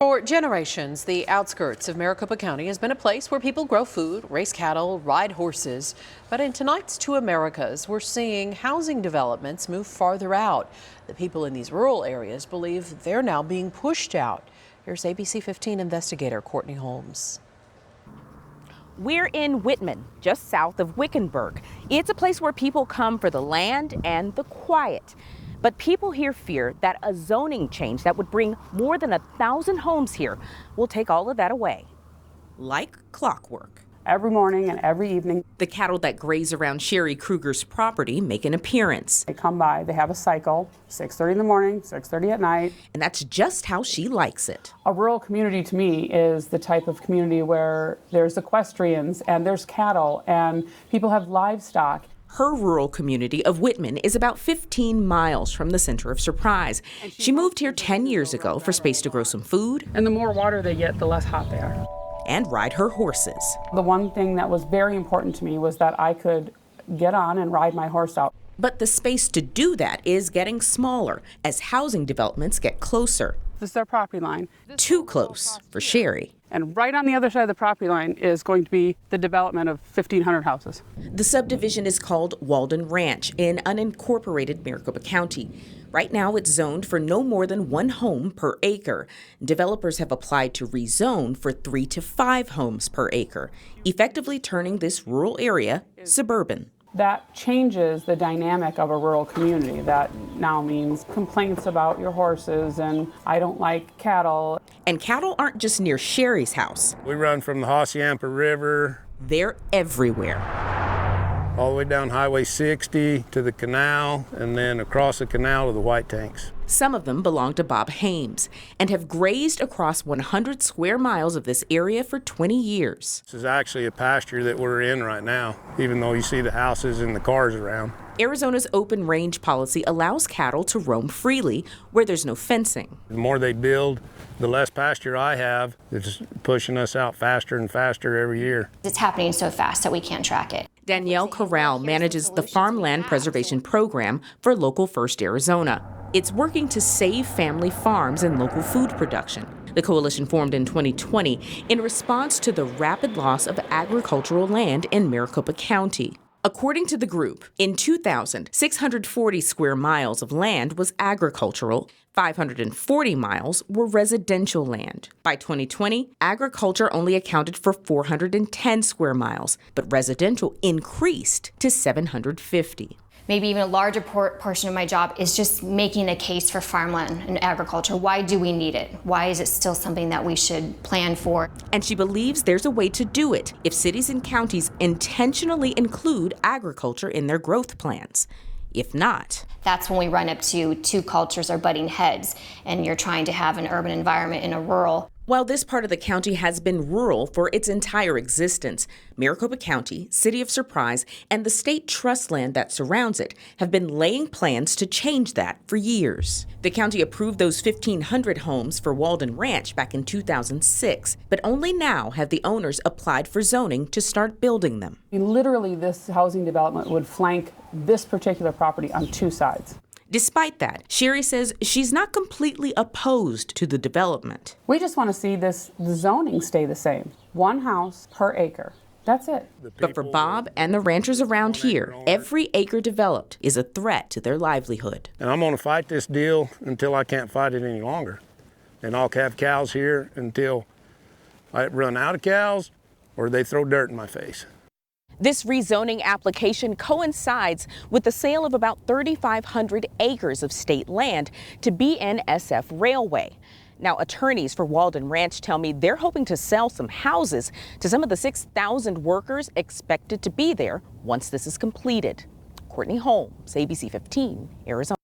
For generations, the outskirts of Maricopa County has been a place where people grow food, raise cattle, ride horses. But in tonight's Two Americas, we're seeing housing developments move farther out. The people in these rural areas believe they're now being pushed out. Here's ABC 15 investigator Courtney Holmes. We're in Whitman, just south of Wickenburg. It's a place where people come for the land and the quiet. But people here fear that a zoning change that would bring more than 1,000 homes here will take all of that away. Like clockwork. Every morning and every evening, the cattle that graze around Sherry Krueger's property make an appearance. They come by, they have a cycle, 6:30 in the morning, 6:30 at night. And that's just how she likes it. A rural community to me is the type of community where there's equestrians and there's cattle and people have livestock. Her rural community of Whitman is about 15 miles from the center of Surprise. She moved here 10 years ago for space to grow some food. And the more water they get, the less hot they are. And ride her horses. The one thing that was very important to me was that I could get on and ride my horse out. But the space to do that is getting smaller as housing developments get closer. This is our property line. Too close for Sherry. And right on the other side of the property line is going to be the development of 1,500 houses. The subdivision is called Walden Ranch in unincorporated Maricopa County. Right now it's zoned for no more than 1 home per acre. Developers have applied to rezone for 3 to 5 homes per acre, effectively turning this rural area suburban. That changes the dynamic of a rural community. That now means complaints about your horses and I don't like cattle. And cattle aren't just near Sherry's house. We run from the Hacienda River. They're everywhere. All the way down Highway 60 to the canal and then across the canal to the white tanks. Some of them belong to Bob Hames and have grazed across 100 square miles of this area for 20 years. This is actually a pasture that we're in right now, even though you see the houses and the cars around. Arizona's open range policy allows cattle to roam freely where there's no fencing. The more they build, the less pasture I have. It's pushing us out faster and faster every year. It's happening so fast that we can't track it. Danielle Corral manages the Farmland Preservation Program for Local First Arizona. It's working to save family farms and local food production. The coalition formed in 2020 in response to the rapid loss of agricultural land in Maricopa County. According to the group, in 2000, 640 square miles of land was agricultural, 540 miles were residential land. By 2020, agriculture only accounted for 410 square miles, but residential increased to 750. Maybe even a larger portion of my job is just making a case for farmland and agriculture. Why do we need it? Why is it still something that we should plan for? And she believes there's a way to do it if cities and counties intentionally include agriculture in their growth plans. If not, that's when we run up to two cultures are butting heads and you're trying to have an urban environment in a rural. While this part of the county has been rural for its entire existence, Maricopa County, City of Surprise, and the state trust land that surrounds it have been laying plans to change that for years. The county approved those 1,500 homes for Walden Ranch back in 2006, but only now have the owners applied for zoning to start building them. Literally, this housing development would flank this particular property on 2 sides. Despite that, Sherry says she's not completely opposed to the development. We just want to see the zoning stay the same. 1 house per acre. That's it. But for Bob and the ranchers around here, every acre developed is a threat to their livelihood. And I'm going to fight this deal until I can't fight it any longer. And I'll have cows here until I run out of cows or they throw dirt in my face. This rezoning application coincides with the sale of about 3,500 acres of state land to BNSF Railway. Now, attorneys for Walden Ranch tell me they're hoping to sell some houses to some of the 6,000 workers expected to be there once this is completed. Courtney Holmes, ABC 15, Arizona.